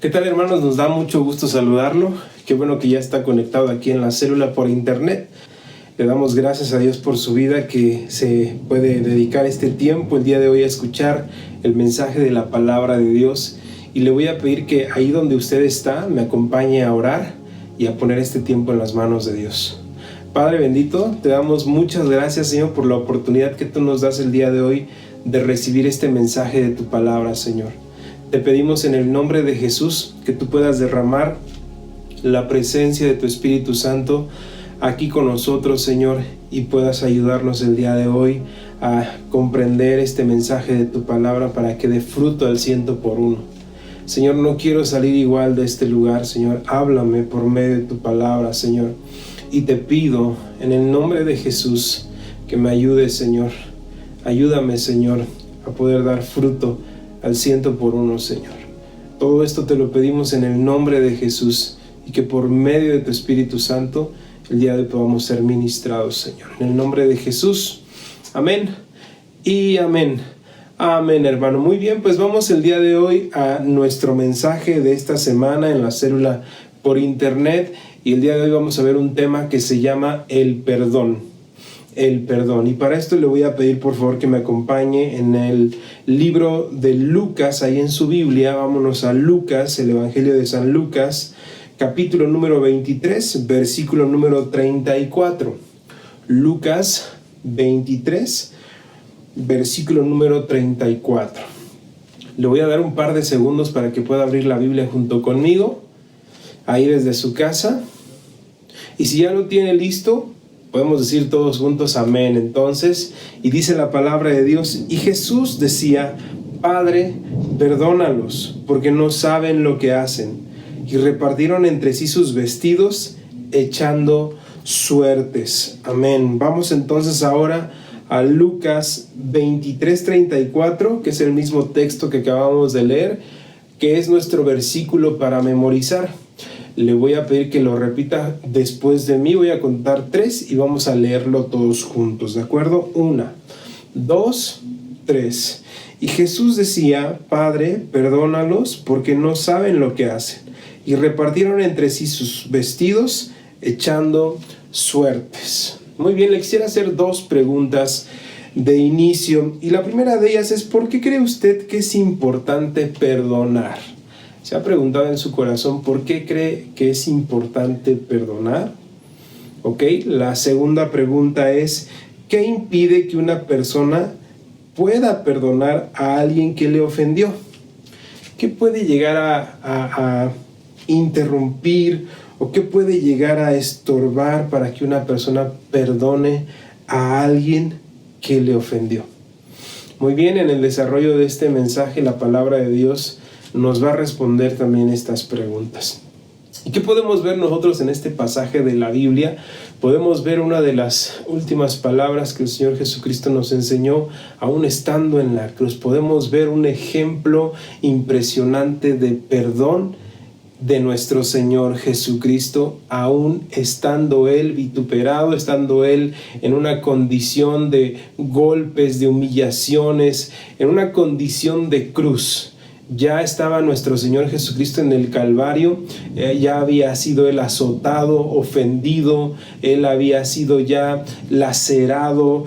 ¿Qué tal, hermanos? Nos da mucho gusto saludarlo. Qué bueno que ya está conectado aquí en la célula por internet. Le damos gracias a Dios por su vida, que se puede dedicar este tiempo el día de hoy a escuchar el mensaje de la palabra de Dios. Y le voy a pedir que ahí donde usted está me acompañe a orar y a poner este tiempo en las manos de Dios. Padre bendito, te damos muchas gracias, Señor, por la oportunidad que tú nos das el día de hoy de recibir este mensaje de tu palabra, Señor. Te pedimos en el nombre de Jesús que tú puedas derramar la presencia de tu Espíritu Santo aquí con nosotros, Señor, y puedas ayudarnos el día de hoy a comprender este mensaje de tu palabra para que dé fruto al 100%. Señor, no quiero salir igual de este lugar, Señor. Háblame por medio de tu palabra, Señor. Y te pido en el nombre de Jesús que me ayudes, Señor. Ayúdame, Señor, a poder dar fruto al 100%, Señor. Todo esto te lo pedimos en el nombre de Jesús y que por medio de tu Espíritu Santo el día de hoy podamos ser ministrados, Señor. En el nombre de Jesús. Amén y amén. Amén, hermano. Muy bien, pues vamos el día de hoy a nuestro mensaje de esta semana en la célula por internet. Y el día de hoy vamos a ver un tema que se llama el perdón. El perdón. Y para esto le voy a pedir por favor que me acompañe en el libro de Lucas, ahí en su Biblia. Vámonos a Lucas, el Evangelio de San Lucas, capítulo número 23, versículo número 34. Lucas 23, versículo número 34. Le voy a dar un par de segundos para que pueda abrir la Biblia junto conmigo, ahí desde su casa. Y si ya lo tiene listo, podemos decir todos juntos amén. Entonces, y dice la palabra de Dios: y Jesús decía: Padre, perdónalos, porque no saben lo que hacen. Y repartieron entre sí sus vestidos, echando suertes. Amén. Vamos entonces ahora a Lucas 23:34, que es el mismo texto que acabamos de leer, que es nuestro versículo para memorizar. Le voy a pedir que lo repita después de mí. Voy a contar 3 y vamos a leerlo todos juntos, ¿de acuerdo? 1, 2, 3. Y Jesús decía: Padre, perdónalos, porque no saben lo que hacen. Y repartieron entre sí sus vestidos, echando suertes. Muy bien, le quisiera hacer 2 preguntas de inicio. Y la primera de ellas es: ¿por qué cree usted que es importante perdonar? ¿Se ha preguntado en su corazón por qué cree que es importante perdonar? Ok, la segunda pregunta es: ¿qué impide que una persona pueda perdonar a alguien que le ofendió? ¿Qué puede llegar a interrumpir o qué puede llegar a estorbar para que una persona perdone a alguien que le ofendió? Muy bien, en el desarrollo de este mensaje, la palabra de Dios nos va a responder también estas preguntas. ¿Y qué podemos ver nosotros en este pasaje de la Biblia? Podemos ver una de las últimas palabras que el Señor Jesucristo nos enseñó aún estando en la cruz. Podemos ver un ejemplo impresionante de perdón de nuestro Señor Jesucristo, aún estando Él vituperado, estando Él en una condición de golpes, de humillaciones, en una condición de cruz. Ya estaba nuestro Señor Jesucristo en el Calvario, ya había sido Él azotado, ofendido, Él había sido ya lacerado,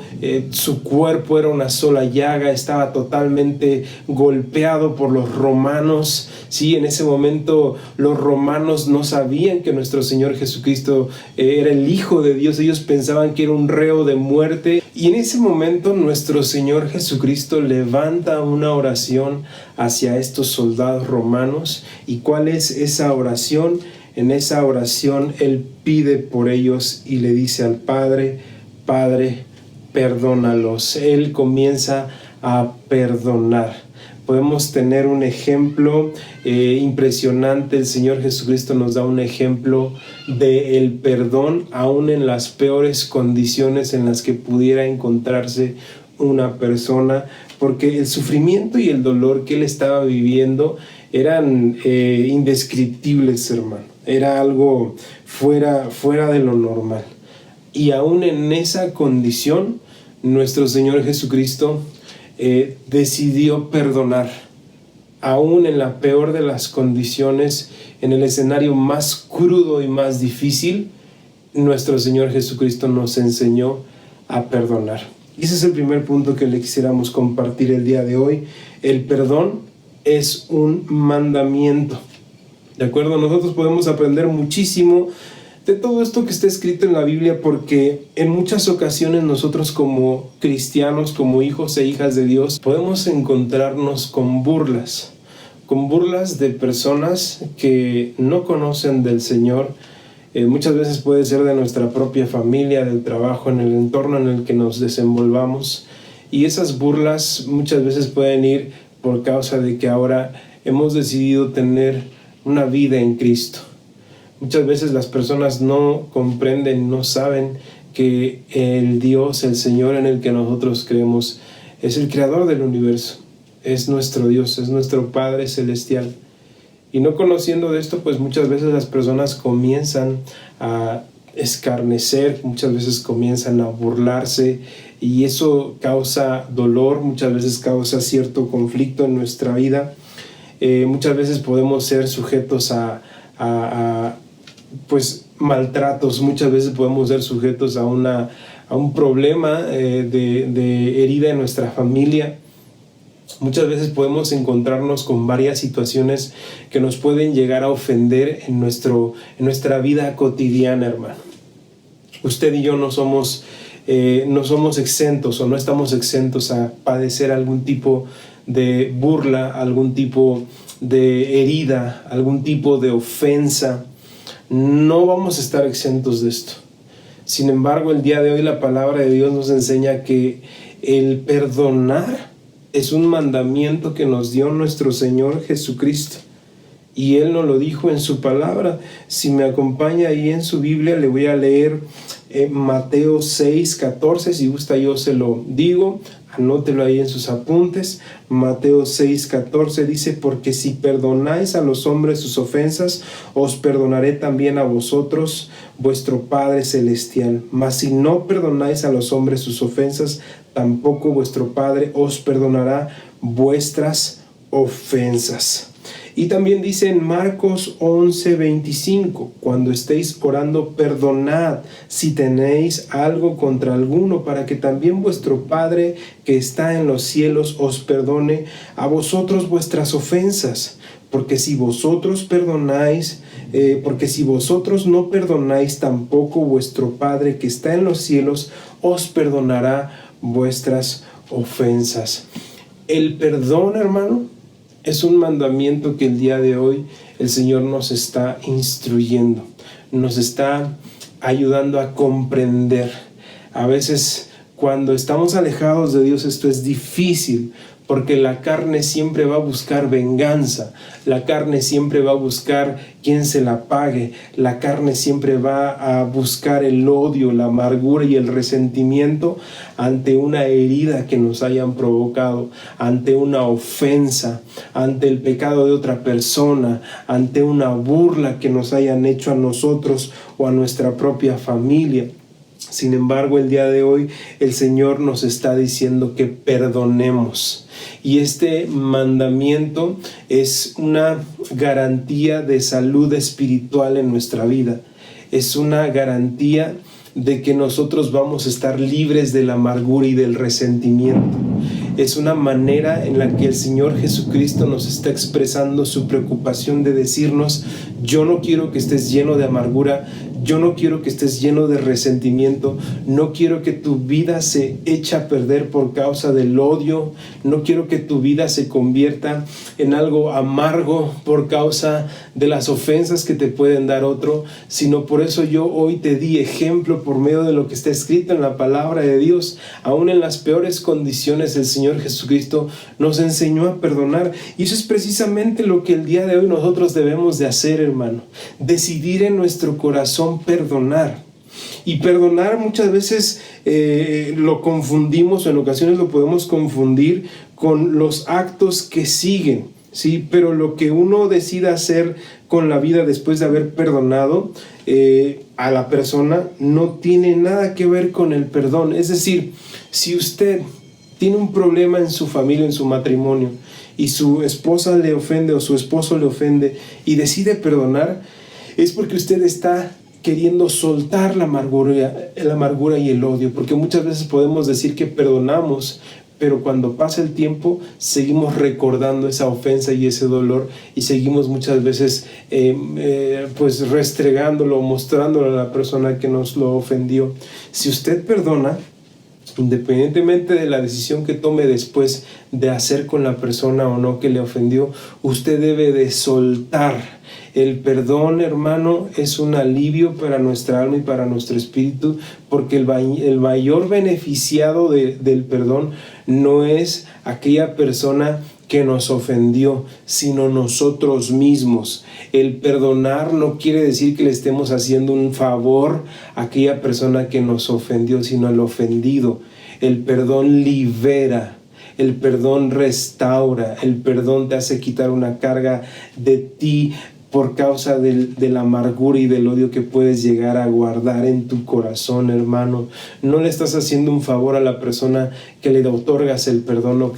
su cuerpo era una sola llaga, estaba totalmente golpeado por los romanos. Sí, en ese momento los romanos no sabían que nuestro Señor Jesucristo era el Hijo de Dios, ellos pensaban que era un reo de muerte. Y en ese momento nuestro Señor Jesucristo levanta una oración hacia estos soldados romanos. ¿Y cuál es esa oración? En esa oración Él pide por ellos y le dice al Padre: Padre, perdónalos. Él comienza a perdonar. Podemos tener un ejemplo impresionante. El Señor Jesucristo nos da un ejemplo del perdón aún en las peores condiciones en las que pudiera encontrarse una persona, porque el sufrimiento y el dolor que Él estaba viviendo eran indescriptibles, hermano. Era algo fuera de lo normal. Y aún en esa condición, nuestro Señor Jesucristo decidió perdonar. aún en la peor de las condiciones, en el escenario más crudo y más difícil, nuestro Señor Jesucristo nos enseñó a perdonar. Y ese es el primer punto que le quisiéramos compartir el día de hoy. El perdón es un mandamiento. ¿De acuerdo? Nosotros podemos aprender muchísimo de todo esto que está escrito en la Biblia, porque en muchas ocasiones nosotros como cristianos, como hijos e hijas de Dios, podemos encontrarnos con burlas de personas que no conocen del Señor. Muchas veces puede ser de nuestra propia familia, del trabajo, en el entorno en el que nos desenvolvamos, y esas burlas muchas veces pueden ir por causa de que ahora hemos decidido tener una vida en Cristo. Muchas veces las personas no comprenden, no saben que el Dios, el Señor en el que nosotros creemos, es el creador del universo, es nuestro Dios, es nuestro Padre celestial. Y no conociendo de esto, pues muchas veces las personas comienzan a escarnecer, muchas veces comienzan a burlarse, y eso causa dolor, muchas veces causa cierto conflicto en nuestra vida. Muchas veces podemos ser sujetos a pues maltratos, muchas veces podemos ser sujetos a un problema de herida en nuestra familia. Muchas veces podemos encontrarnos con varias situaciones que nos pueden llegar a ofender en nuestra vida cotidiana, hermano. Usted y yo no somos exentos, o no estamos exentos a padecer algún tipo de burla, algún tipo de herida, algún tipo de ofensa. No vamos a estar exentos de esto. Sin embargo, el día de hoy la palabra de Dios nos enseña que el perdonar es un mandamiento que nos dio nuestro Señor Jesucristo, y Él nos lo dijo en su palabra. Si me acompaña ahí en su Biblia, le voy a leer Mateo 6:14, si gusta yo se lo digo, anótelo ahí en sus apuntes. Mateo 6:14 dice: porque si perdonáis a los hombres sus ofensas, os perdonaré también a vosotros, vuestro Padre celestial. Mas si no perdonáis a los hombres sus ofensas, tampoco vuestro Padre os perdonará vuestras ofensas. Y también dice en Marcos 11:25: cuando estéis orando, perdonad si tenéis algo contra alguno, para que también vuestro Padre que está en los cielos os perdone a vosotros vuestras ofensas. Porque si vosotros no perdonáis, tampoco vuestro Padre que está en los cielos os perdonará vuestras ofensas. El perdón, hermano, es un mandamiento que el día de hoy el Señor nos está instruyendo, nos está ayudando a comprender. A veces cuando estamos alejados de Dios esto es difícil, porque la carne siempre va a buscar venganza, la carne siempre va a buscar quien se la pague, la carne siempre va a buscar el odio, la amargura y el resentimiento ante una herida que nos hayan provocado, ante una ofensa, ante el pecado de otra persona, ante una burla que nos hayan hecho a nosotros o a nuestra propia familia. Sin embargo, el día de hoy el Señor nos está diciendo que perdonemos. Y este mandamiento es una garantía de salud espiritual en nuestra vida. Es una garantía de que nosotros vamos a estar libres de la amargura y del resentimiento. Es una manera en la que el Señor Jesucristo nos está expresando su preocupación de decirnos: yo no quiero que estés lleno de amargura, yo no quiero que estés lleno de resentimiento, no quiero que tu vida se eche a perder por causa del odio, no quiero que tu vida se convierta en algo amargo por causa de las ofensas que te pueden dar otro, sino por eso yo hoy te di ejemplo por medio de lo que está escrito en la palabra de Dios. Aún en las peores condiciones el Señor Jesucristo nos enseñó a perdonar, y eso es precisamente lo que el día de hoy nosotros debemos de hacer, hermano. Decidir en nuestro corazón perdonar. Y perdonar muchas veces lo confundimos, o en ocasiones lo podemos confundir con los actos que siguen, ¿sí? Pero lo que uno decida hacer con la vida después de haber perdonado a la persona no tiene nada que ver con el perdón. Es decir, si usted tiene un problema en su familia, en su matrimonio, y su esposa le ofende o su esposo le ofende y decide perdonar, es porque usted está queriendo soltar la amargura y el odio, porque muchas veces podemos decir que perdonamos, pero cuando pasa el tiempo seguimos recordando esa ofensa y ese dolor y seguimos muchas veces pues restregándolo, mostrándolo a la persona que nos lo ofendió. Si usted perdona, independientemente de la decisión que tome después de hacer con la persona o no que le ofendió, usted debe de soltar. El perdón, hermano, es un alivio para nuestra alma y para nuestro espíritu, porque el mayor beneficiado del perdón no es aquella persona que nos ofendió, sino nosotros mismos. El perdonar no quiere decir que le estemos haciendo un favor a aquella persona que nos ofendió, sino al ofendido. El perdón libera. El perdón restaura, el perdón te hace quitar una carga de ti por causa de la amargura y del odio que puedes llegar a guardar en tu corazón, hermano. No le estás haciendo un favor a la persona que le otorgas el perdón o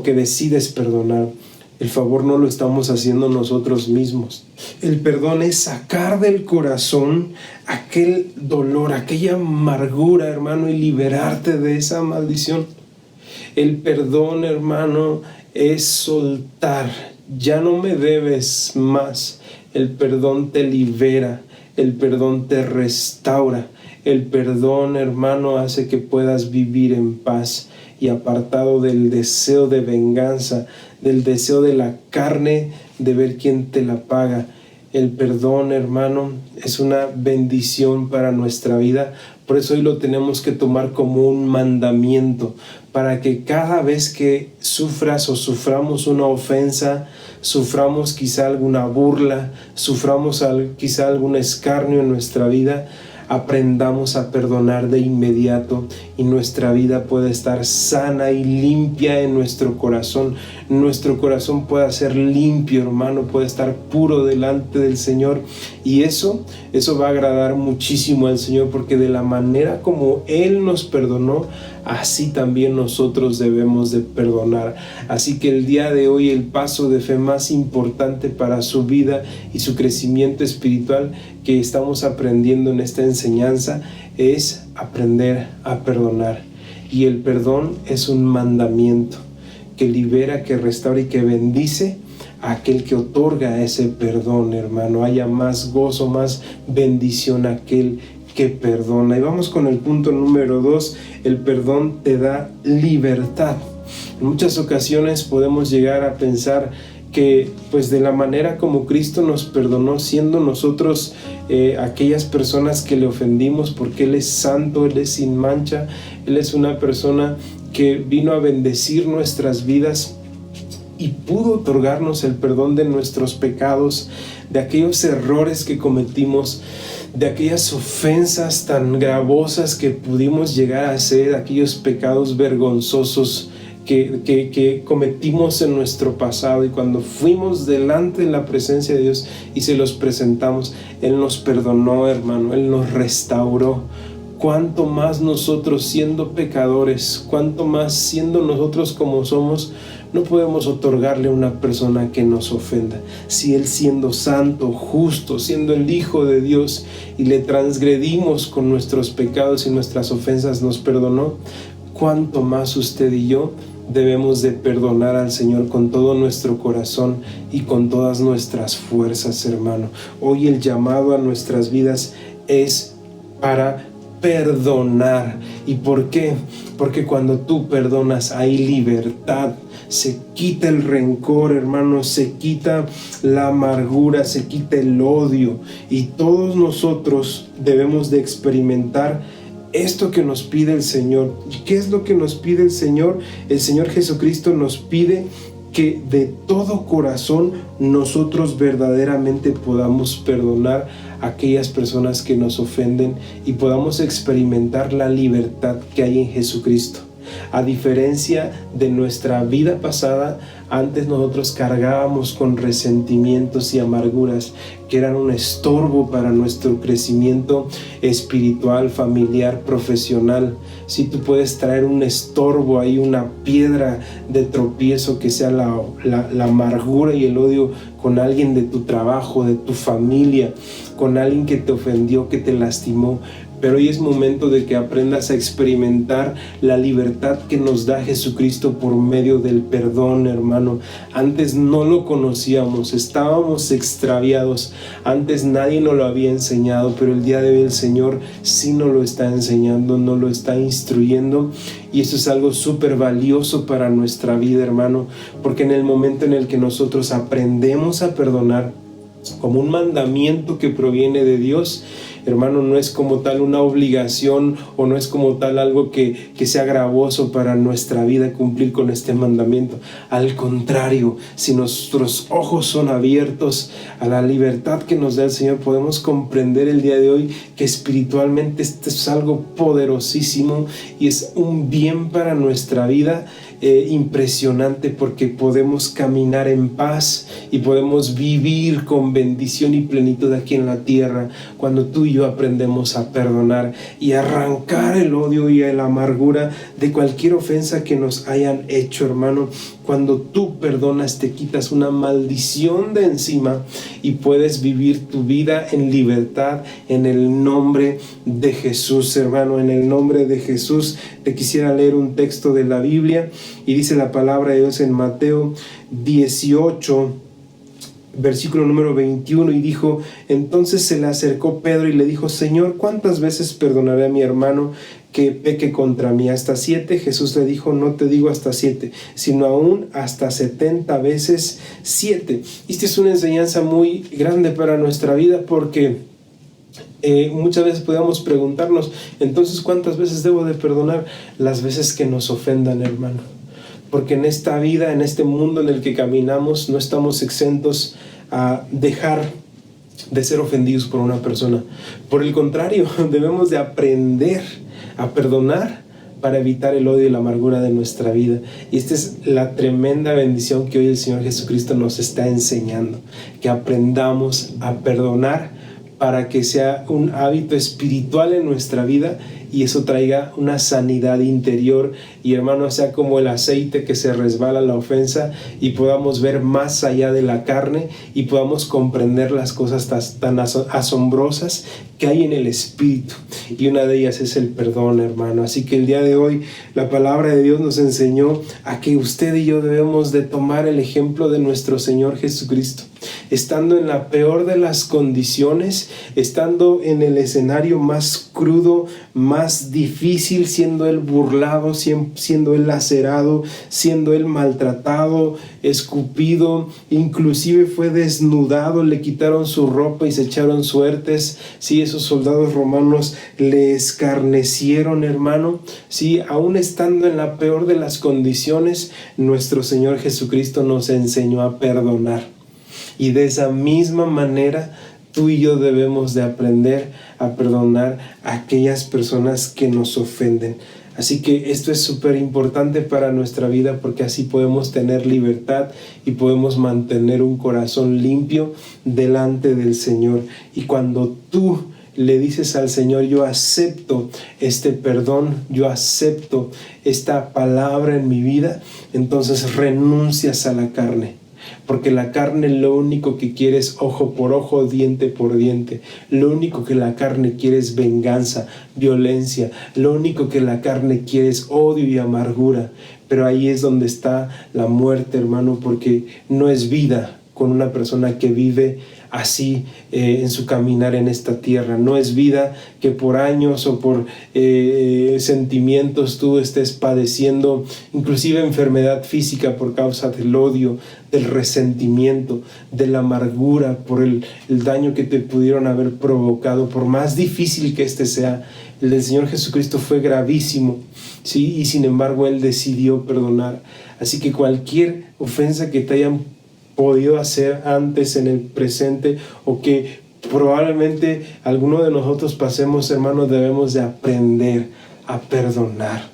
que decides perdonar. El favor no lo estamos haciendo nosotros mismos. El perdón es sacar del corazón aquel dolor, aquella amargura, hermano, y liberarte de esa maldición. El perdón, hermano, es soltar. Ya no me debes más. El perdón te libera. El perdón te restaura. El perdón, hermano, hace que puedas vivir en paz y apartado del deseo de venganza, del deseo de la carne, de ver quién te la paga. El perdón, hermano, es una bendición para nuestra vida. Por eso hoy lo tenemos que tomar como un mandamiento, para que cada vez que sufras o suframos una ofensa, suframos quizá alguna burla, suframos quizá algún escarnio en nuestra vida, aprendamos a perdonar de inmediato y nuestra vida puede estar sana y limpia en nuestro corazón. Nuestro corazón puede ser limpio, hermano, puede estar puro delante del Señor, y eso va a agradar muchísimo al Señor, porque de la manera como Él nos perdonó, así también nosotros debemos de perdonar. Así que el día de hoy el paso de fe más importante para su vida y su crecimiento espiritual que estamos aprendiendo en esta enseñanza es aprender a perdonar. Y el perdón es un mandamiento que libera, que restaura y que bendice a aquel que otorga ese perdón, hermano. Haya más gozo, más bendición a aquel que perdona. Y vamos con el punto número 2. El perdón te da libertad. En muchas ocasiones podemos llegar a pensar que pues de la manera como Cristo nos perdonó, siendo nosotros aquellas personas que le ofendimos, porque Él es santo, Él es sin mancha, Él es una persona que vino a bendecir nuestras vidas y pudo otorgarnos el perdón de nuestros pecados, de aquellos errores que cometimos, de aquellas ofensas tan gravosas que pudimos llegar a hacer, aquellos pecados vergonzosos que cometimos en nuestro pasado, y cuando fuimos delante de la presencia de Dios y se los presentamos, Él nos perdonó, hermano, Él nos restauró. Cuánto más nosotros siendo pecadores, cuánto más siendo nosotros como somos, no podemos otorgarle a una persona que nos ofenda. Si Él, siendo santo, justo, siendo el Hijo de Dios, y le transgredimos con nuestros pecados y nuestras ofensas, nos perdonó, cuánto más usted y yo debemos de perdonar al Señor con todo nuestro corazón y con todas nuestras fuerzas, hermano. Hoy el llamado a nuestras vidas es para perdonar. ¿Y por qué? Porque cuando tú perdonas hay libertad. Se quita el rencor, hermano, se quita la amargura, se quita el odio, y todos nosotros debemos de experimentar esto que nos pide el Señor. ¿Qué es lo que nos pide el Señor? El Señor Jesucristo nos pide que de todo corazón nosotros verdaderamente podamos perdonar a aquellas personas que nos ofenden y podamos experimentar la libertad que hay en Jesucristo. A diferencia de nuestra vida pasada, Antes nosotros cargábamos con resentimientos y amarguras que eran un estorbo para nuestro crecimiento espiritual, familiar, profesional. Si tú puedes traer un estorbo ahí, una piedra de tropiezo que sea la amargura y el odio con alguien de tu trabajo, de tu familia, con alguien que te ofendió, que te lastimó. Pero hoy es momento de que aprendas a experimentar la libertad que nos da Jesucristo por medio del perdón, hermano. Antes no lo conocíamos, estábamos extraviados. Antes nadie nos lo había enseñado, pero el día de hoy el Señor sí nos lo está enseñando, nos lo está instruyendo. Y eso es algo súper valioso para nuestra vida, hermano, porque en el momento en el que nosotros aprendemos a perdonar como un mandamiento que proviene de Dios, hermano, no es como tal una obligación o no es como tal algo que sea gravoso para nuestra vida cumplir con este mandamiento. Al contrario, si nuestros ojos son abiertos a la libertad que nos da el Señor, podemos comprender el día de hoy que espiritualmente esto es algo poderosísimo y es un bien para nuestra vida impresionante, porque podemos caminar en paz y podemos vivir con bendición y plenitud aquí en la tierra cuando tú y yo aprendemos a perdonar y arrancar el odio y la amargura de cualquier ofensa que nos hayan hecho, hermano. Cuando tú perdonas, te quitas una maldición de encima y puedes vivir tu vida en libertad en el nombre de Jesús, hermano. En el nombre de Jesús te quisiera leer un texto de la Biblia y dice la palabra de Dios en Mateo 18, versículo número 21, y dijo: entonces se le acercó Pedro y le dijo: Señor, ¿cuántas veces perdonaré a mi hermano que peque contra mí? ¿Hasta 7? Jesús le dijo: no te digo hasta 7, sino aún hasta 70 veces 7. Esta es una enseñanza muy grande para nuestra vida, porque muchas veces podemos preguntarnos: entonces, ¿cuántas veces debo de perdonar? Las veces que nos ofendan, hermano. Porque en esta vida, en este mundo en el que caminamos, no estamos exentos a dejar de ser ofendidos por una persona. Por el contrario, debemos de aprender a perdonar para evitar el odio y la amargura de nuestra vida. Y esta es la tremenda bendición que hoy el Señor Jesucristo nos está enseñando, que aprendamos a perdonar para que sea un hábito espiritual en nuestra vida y eso traiga una sanidad interior, y hermano, sea como el aceite que se resbala la ofensa y podamos ver más allá de la carne y podamos comprender las cosas tan asombrosas que hay en el espíritu, y una de ellas es el perdón, hermano. Así que el día de hoy la palabra de Dios nos enseñó a que usted y yo debemos de tomar el ejemplo de nuestro Señor Jesucristo, estando en la peor de las condiciones, estando en el escenario más crudo, más difícil, siendo Él burlado, siendo Él lacerado, siendo Él maltratado, escupido, inclusive fue desnudado, le quitaron su ropa y se echaron suertes. Sí, esos soldados romanos le escarnecieron, hermano. Sí, aún estando en la peor de las condiciones, nuestro Señor Jesucristo nos enseñó a perdonar. Y de esa misma manera, tú y yo debemos de aprender a perdonar a aquellas personas que nos ofenden. Así que esto es súper importante para nuestra vida, porque así podemos tener libertad y podemos mantener un corazón limpio delante del Señor. Y cuando tú le dices al Señor: yo acepto este perdón, yo acepto esta palabra en mi vida, entonces renuncias a la carne. Porque la carne lo único que quiere es ojo por ojo, diente por diente. Lo único que la carne quiere es venganza, violencia. Lo único que la carne quiere es odio y amargura. Pero ahí es donde está la muerte, hermano, porque no es vida con una persona que vive así en su caminar en esta tierra. No es vida que por años o por sentimientos tú estés padeciendo inclusive enfermedad física por causa del odio, del resentimiento, de la amargura, por el daño que te pudieron haber provocado. Por más difícil que este sea, el del Señor Jesucristo fue gravísimo, ¿sí? Y sin embargo Él decidió perdonar. Así que cualquier ofensa que te hayan podido hacer antes, en el presente, o que probablemente alguno de nosotros pasemos, hermanos, debemos de aprender a perdonar.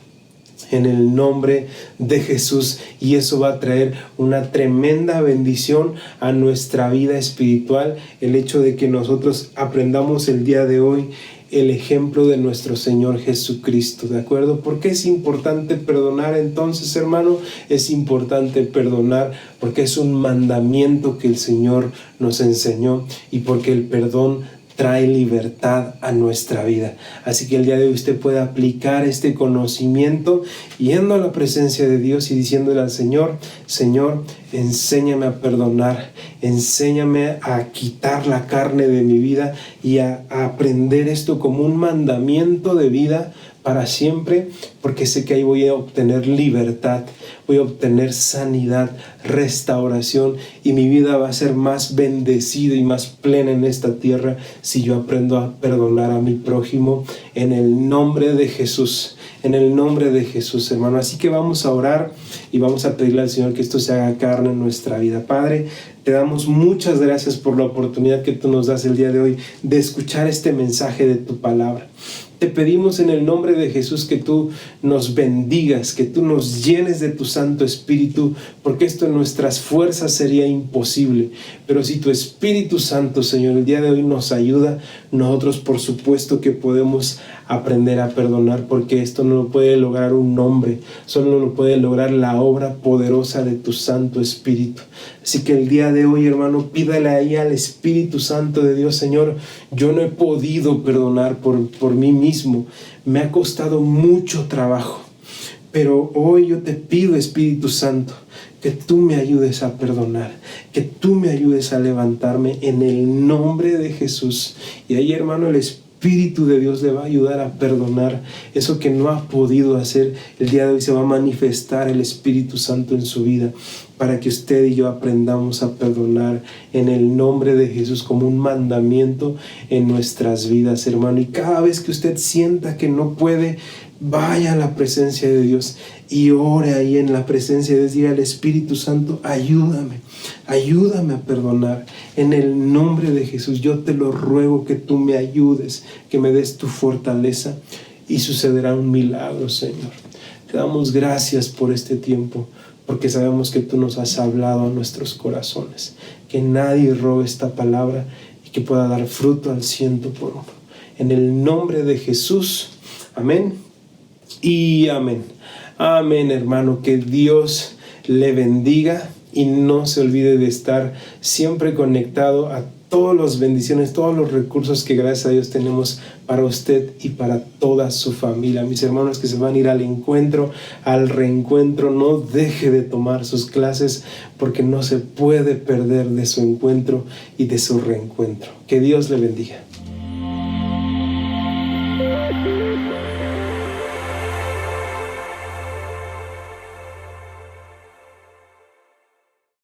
en el nombre de Jesús, y eso va a traer una tremenda bendición a nuestra vida espiritual, el hecho de que nosotros aprendamos el día de hoy el ejemplo de nuestro Señor Jesucristo, ¿de acuerdo? ¿Por qué es importante perdonar entonces, hermano? Es importante perdonar porque es un mandamiento que el Señor nos enseñó y porque el perdón trae libertad a nuestra vida. Así que el día de hoy usted puede aplicar este conocimiento yendo a la presencia de Dios y diciéndole al Señor: Señor, enséñame a perdonar, enséñame a quitar la carne de mi vida y a aprender esto como un mandamiento de vida para siempre, porque sé que ahí voy a obtener libertad, voy a obtener sanidad, restauración, y mi vida va a ser más bendecida y más plena en esta tierra si yo aprendo a perdonar a mi prójimo en el nombre de Jesús. En el nombre de Jesús, hermano. Así que vamos a orar y vamos a pedirle al Señor que esto se haga carne en nuestra vida. Padre, te damos muchas gracias por la oportunidad que tú nos das el día de hoy de escuchar este mensaje de tu palabra. Te pedimos en el nombre de Jesús que tú nos bendigas, que tú nos llenes de tu Santo Espíritu, porque esto en nuestras fuerzas sería imposible. Pero si tu Espíritu Santo, Señor, el día de hoy nos ayuda, nosotros por supuesto que podemos aprender a perdonar, porque esto no lo puede lograr un hombre, solo lo puede lograr la obra poderosa de tu Santo Espíritu. Así que el día de hoy, hermano, pídale ahí al Espíritu Santo de Dios: Señor, yo no he podido perdonar por mí mismo, me ha costado mucho trabajo, pero hoy yo te pido, Espíritu Santo, que tú me ayudes a perdonar, que tú me ayudes a levantarme en el nombre de Jesús. Y ahí, hermano, el Espíritu de Dios le va a ayudar a perdonar eso que no ha podido hacer. El día de hoy se va a manifestar el Espíritu Santo en su vida para que usted y yo aprendamos a perdonar en el nombre de Jesús como un mandamiento en nuestras vidas, hermano. Y cada vez que usted sienta que no puede, vaya a la presencia de Dios y ore ahí en la presencia de Dios. Diga al Espíritu Santo: ayúdame a perdonar en el nombre de Jesús. Yo te lo ruego que tú me ayudes, que me des tu fortaleza, y sucederá un milagro, Señor. Te damos gracias por este tiempo, porque sabemos que tú nos has hablado a nuestros corazones. Que nadie robe esta palabra y que pueda dar fruto al 100 por 1. En el nombre de Jesús, amén y amén. Amén, hermano. Que Dios le bendiga y no se olvide de estar siempre conectado a todas las bendiciones, todos los recursos que gracias a Dios tenemos para usted y para toda su familia. Mis hermanos que se van a ir al encuentro, al reencuentro, no deje de tomar sus clases, porque no se puede perder de su encuentro y de su reencuentro. Que Dios le bendiga.